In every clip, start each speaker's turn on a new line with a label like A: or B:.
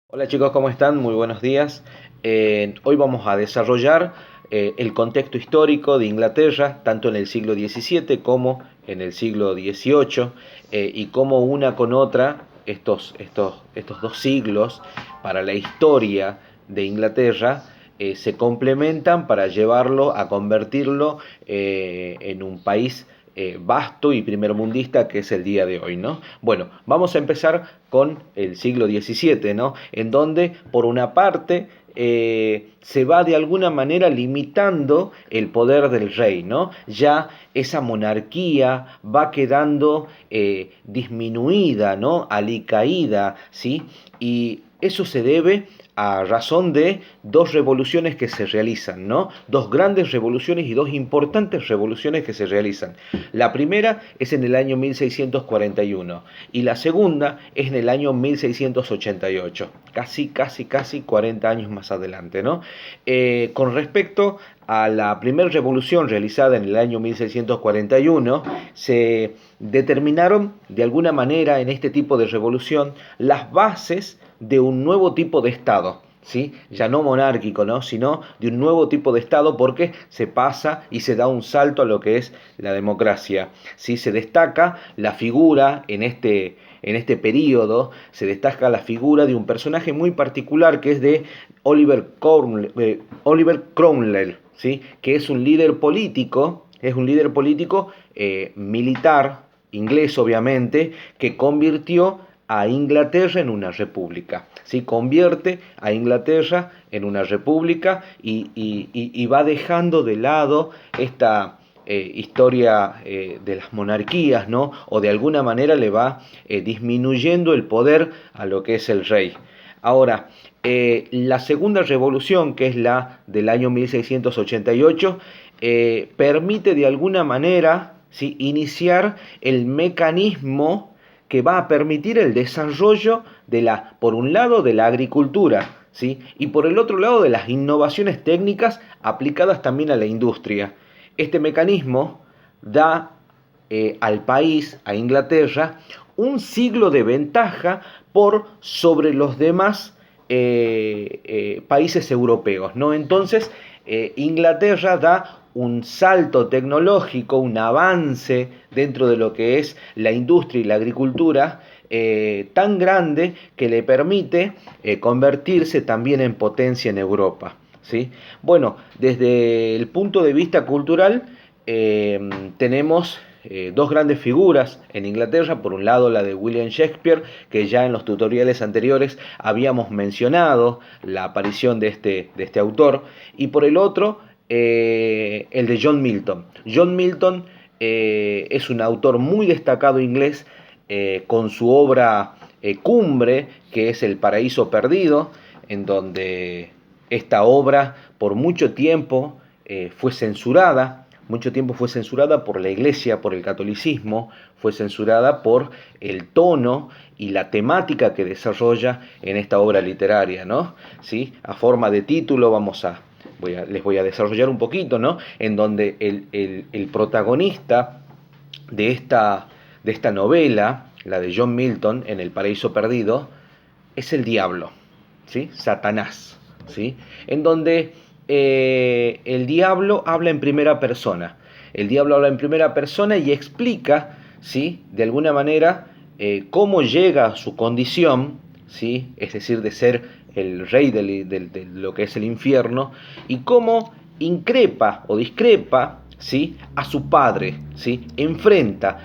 A: Hola chicos, ¿cómo están? Muy buenos días. Hoy vamos a desarrollar el contexto histórico de Inglaterra, tanto en el siglo XVII como en el siglo XVIII, y cómo una con otra, estos dos siglos para la historia de Inglaterra, se complementan para llevarlo a convertirlo en un país vasto y primermundista que es el día de hoy, ¿no? Bueno, vamos a empezar con el siglo XVII, ¿no? En donde, por una parte, se va de alguna manera limitando el poder del rey, ¿no? Ya esa monarquía va quedando disminuida, ¿no? Alicaída, ¿sí? Y eso se debe a razón de dos revoluciones que se realizan, ¿no? Dos grandes revoluciones y dos importantes revoluciones que se realizan. La primera es en el año 1641 y la segunda es en el año 1688, casi 40 años más adelante, ¿no? Con respecto a la primera revolución realizada en el año 1641, se determinaron de alguna manera en este tipo de revolución las bases de un nuevo tipo de Estado, ¿sí? Ya no monárquico, ¿no? Sino de un nuevo tipo de Estado porque se pasa y se da un salto a lo que es la democracia, ¿sí? Se destaca la figura en este periodo, se destaca la figura de un personaje muy particular que es de Oliver Cromwell, ¿sí? Que es un líder político militar, inglés obviamente, que convirtió a Inglaterra en una república. ¿Sí? Convierte a Inglaterra en una república y va dejando de lado esta historia de las monarquías, ¿no? O de alguna manera le va disminuyendo el poder a lo que es el rey. Ahora, la segunda revolución, que es la del año 1688, permite de alguna manera, ¿sí?, iniciar el mecanismo que va a permitir el desarrollo de por un lado, de la agricultura, ¿sí?, y por el otro lado, de las innovaciones técnicas aplicadas también a la industria. Este mecanismo da al país, a Inglaterra, un siglo de ventaja por sobre los demás países europeos, ¿no? Entonces, Inglaterra da un salto tecnológico, un avance dentro de lo que es la industria y la agricultura tan grande que le permite convertirse también en potencia en Europa, ¿sí? Bueno, desde el punto de vista cultural, tenemos dos grandes figuras en Inglaterra. Por un lado, la de William Shakespeare, que ya en los tutoriales anteriores habíamos mencionado la aparición de este autor, y por el otro, el de John Milton. John Milton es un autor muy destacado inglés, con su obra cumbre, que es El Paraíso Perdido, en donde esta obra por mucho tiempo fue censurada por la Iglesia, por el catolicismo, fue censurada por el tono y la temática que desarrolla en esta obra literaria, ¿no? ¿Sí? A forma de título les voy a desarrollar un poquito, ¿no? En donde el protagonista de esta novela, la de John Milton, en El Paraíso Perdido, es el diablo, ¿sí? Satanás, ¿sí? En donde el diablo habla en primera persona. El diablo habla en primera persona y explica, ¿sí?, de alguna manera, cómo llega a su condición, ¿sí?, es decir, de ser el rey de lo que es el infierno, y cómo increpa o discrepa, ¿sí?, a su padre, ¿sí?, enfrenta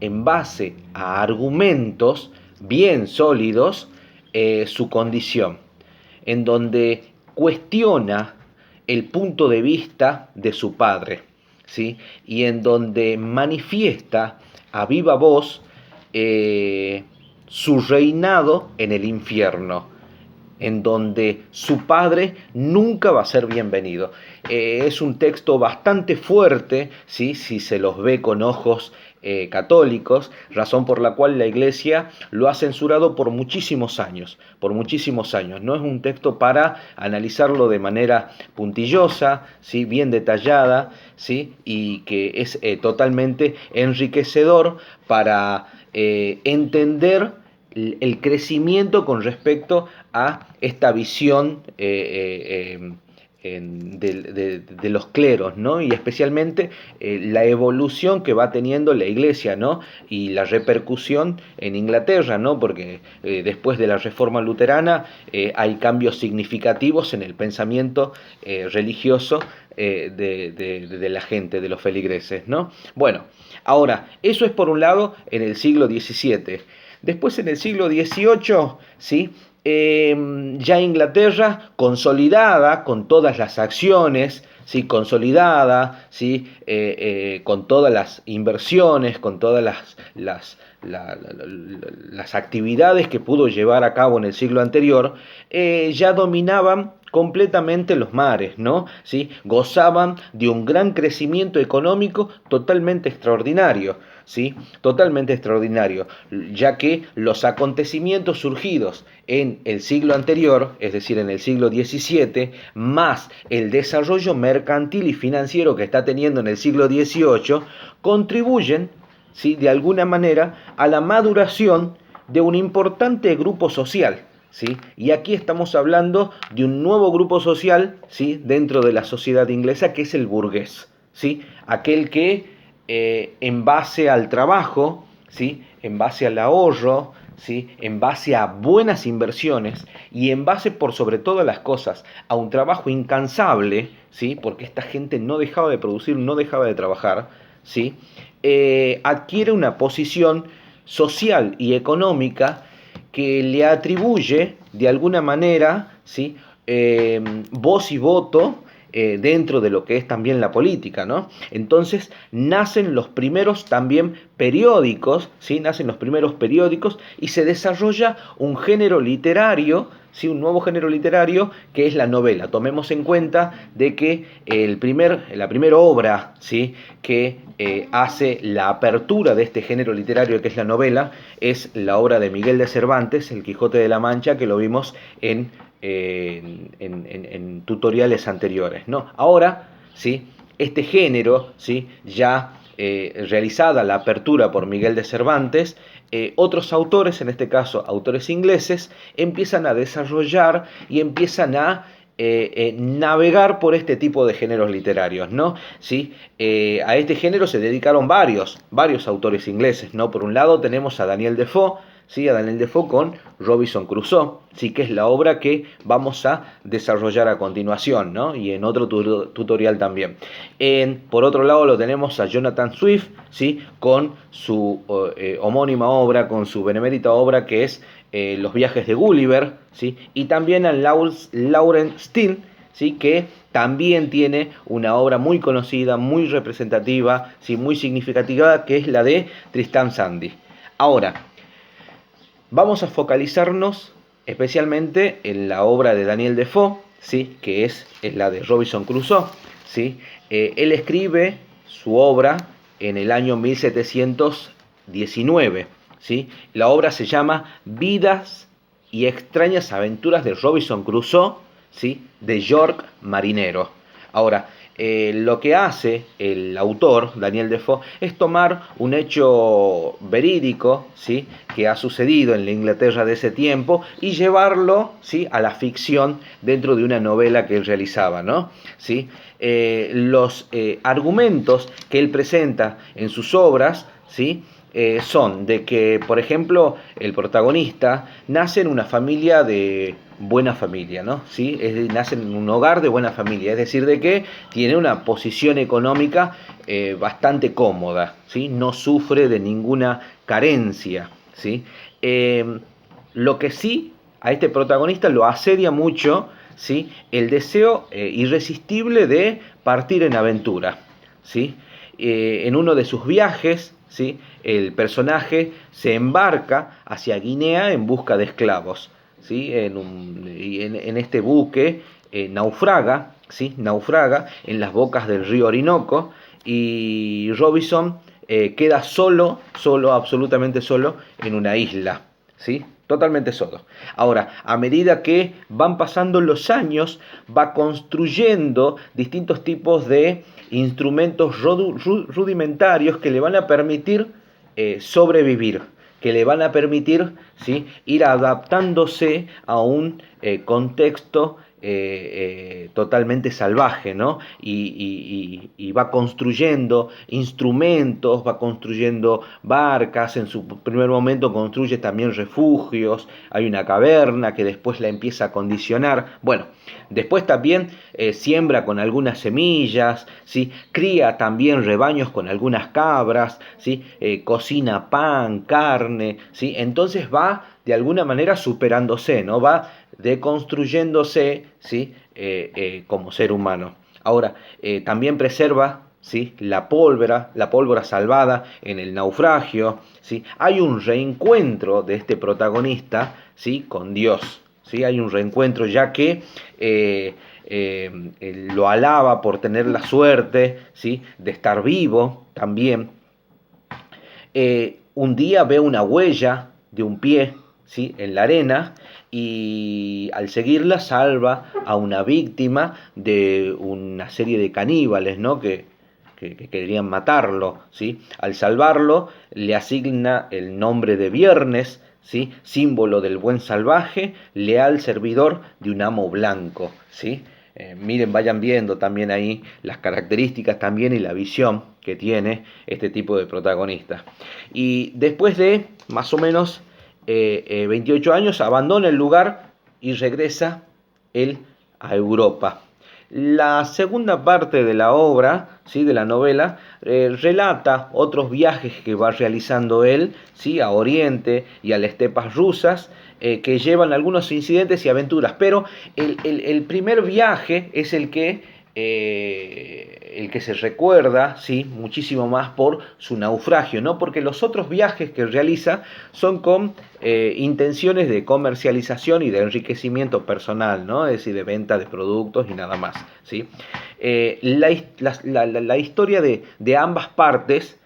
A: en base a argumentos bien sólidos su condición, en donde cuestiona el punto de vista de su padre, ¿sí?, y en donde manifiesta a viva voz su reinado en el infierno, en donde su padre nunca va a ser bienvenido. Es un texto bastante fuerte, ¿sí?, si se los ve con ojos católicos, razón por la cual la Iglesia lo ha censurado por muchísimos años, por muchísimos años. No es un texto para analizarlo de manera puntillosa, ¿sí?, bien detallada, ¿sí?, y que es totalmente enriquecedor para entender el crecimiento con respecto a esta visión de los cleros, ¿no? Y especialmente la evolución que va teniendo la Iglesia, ¿no? Y la repercusión en Inglaterra, ¿no? Porque después de la Reforma Luterana hay cambios significativos en el pensamiento religioso de la gente, de los feligreses, ¿no? Bueno, ahora, eso es por un lado en el siglo XVII. Después en el siglo XVIII, ¿sí? Ya Inglaterra consolidada con todas las acciones, ¿sí? Consolidada, ¿sí? Con todas las inversiones, con todas las actividades que pudo llevar a cabo en el siglo anterior, ya dominaban completamente los mares, ¿no? ¿Sí? Gozaban de un gran crecimiento económico totalmente extraordinario, ¿sí? Totalmente extraordinario, ya que los acontecimientos surgidos en el siglo anterior, es decir, en el siglo XVII, más el desarrollo mercantil y financiero que está teniendo en el siglo XVIII, contribuyen, ¿sí? De alguna manera a la maduración de un importante grupo social, ¿sí? Y aquí estamos hablando de un nuevo grupo social, ¿sí? Dentro de la sociedad inglesa, que es el burgués, ¿sí? Aquel que en base al trabajo, ¿sí? En base al ahorro, ¿sí? En base a buenas inversiones y en base por sobre todas las cosas a un trabajo incansable, ¿sí? Porque esta gente no dejaba de producir, no dejaba de trabajar, ¿sí? Adquiere una posición social y económica que le atribuye de alguna manera, ¿sí? Voz y voto dentro de lo que es también la política, ¿no? Entonces nacen los primeros también periódicos, ¿sí? Nacen los primeros periódicos y se desarrolla un género literario, ¿sí? Un nuevo género literario que es la novela. Tomemos en cuenta de que la primera obra, ¿sí? Que hace la apertura de este género literario que es la novela es la obra de Miguel de Cervantes, El Quijote de la Mancha, que lo vimos en tutoriales anteriores, ¿no? Ahora, ¿sí? Este género, ¿sí? Ya realizada la apertura por Miguel de Cervantes, otros autores, en este caso autores ingleses, empiezan a desarrollar y empiezan a navegar por este tipo de géneros literarios, ¿no? ¿Sí? A este género se dedicaron varios autores ingleses, ¿no? Por un lado tenemos a Daniel Defoe, ¿sí? A Daniel Defoe con Robinson Crusoe, ¿sí? Que es la obra que vamos a desarrollar a continuación, ¿no? Y en otro tutorial también. Por otro lado lo tenemos a Jonathan Swift, ¿sí? Con su homónima obra, con su benemérita obra que es Los viajes de Gulliver, ¿sí? Y también a Laurence Sterne, ¿sí? Que también tiene una obra muy conocida, muy representativa, ¿sí? Muy significativa, que es la de Tristán Shandy. Ahora, vamos a focalizarnos especialmente en la obra de Daniel Defoe, ¿sí? Que es la de Robinson Crusoe, ¿sí? Él escribe su obra en el año 1719, ¿sí? La obra se llama Vidas y extrañas aventuras de Robinson Crusoe, ¿sí? De York Marinero. Ahora, lo que hace el autor, Daniel Defoe, es tomar un hecho verídico, ¿sí? Que ha sucedido en la Inglaterra de ese tiempo y llevarlo, ¿sí? A la ficción dentro de una novela que él realizaba, ¿no? ¿Sí? Los argumentos que él presenta en sus obras, ¿sí? Son de que, por ejemplo, el protagonista nace en una familia de buena familia, ¿no? ¿Sí? Nace en un hogar de buena familia, es decir, de que tiene una posición económica bastante cómoda, ¿sí? No sufre de ninguna carencia, ¿sí? Lo que sí a este protagonista lo asedia mucho, ¿sí? El deseo irresistible de partir en aventura, ¿sí? En uno de sus viajes, ¿sí? El personaje se embarca hacia Guinea en busca de esclavos, ¿sí? En este buque naufraga, ¿sí? Naufraga en las bocas del río Orinoco y Robinson queda solo, absolutamente solo, en una isla, ¿sí? Totalmente solo. Ahora, a medida que van pasando los años, va construyendo distintos tipos de instrumentos rudimentarios que le van a permitir sobrevivir, que le van a permitir, ¿sí?, ir adaptándose a un contexto totalmente salvaje, ¿no? Y va construyendo instrumentos, va construyendo barcas, en su primer momento construye también refugios, hay una caverna que después la empieza a condicionar. Bueno, después también siembra con algunas semillas, ¿sí?, cría también rebaños con algunas cabras, ¿sí?, cocina pan, carne, ¿sí? Entonces va de alguna manera superándose, ¿no? Va deconstruyéndose, ¿sí?, como ser humano. Ahora, también preserva, ¿sí?, la pólvora salvada en el naufragio, ¿sí? Hay un reencuentro de este protagonista, ¿sí?, con Dios, ¿sí? Hay un reencuentro ya que lo alaba por tener la suerte, ¿sí?, de estar vivo también. Un día ve una huella de un pie, ¿sí?, en la arena, y al seguirla salva a una víctima de una serie de caníbales, ¿no?, que querían matarlo, ¿sí? Al salvarlo le asigna el nombre de Viernes, ¿sí?, símbolo del buen salvaje, leal servidor de un amo blanco, ¿sí? Miren, vayan viendo también ahí las características también y la visión que tiene este tipo de protagonista. Y después de más o menos 28 años abandona el lugar y regresa él a Europa. La segunda parte de la obra, ¿sí?, de la novela, relata otros viajes que va realizando él, ¿sí?, a Oriente y a las estepas rusas, que llevan algunos incidentes y aventuras, pero el primer viaje es el que se recuerda, ¿sí?, muchísimo más por su naufragio, ¿no? Porque los otros viajes que realiza son con intenciones de comercialización y de enriquecimiento personal, ¿no? Es decir, de venta de productos y nada más, ¿sí? La historia de ambas partes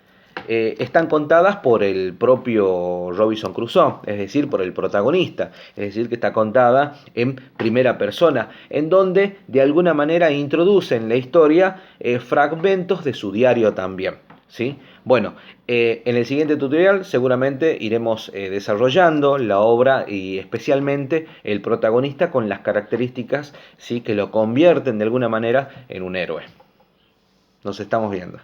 A: están contadas por el propio Robinson Crusoe, es decir, por el protagonista, es decir, que está contada en primera persona, en donde de alguna manera introduce en la historia fragmentos de su diario también, ¿sí? Bueno, en el siguiente tutorial seguramente iremos desarrollando la obra y especialmente el protagonista con las características, ¿sí?, que lo convierten de alguna manera en un héroe. Nos estamos viendo.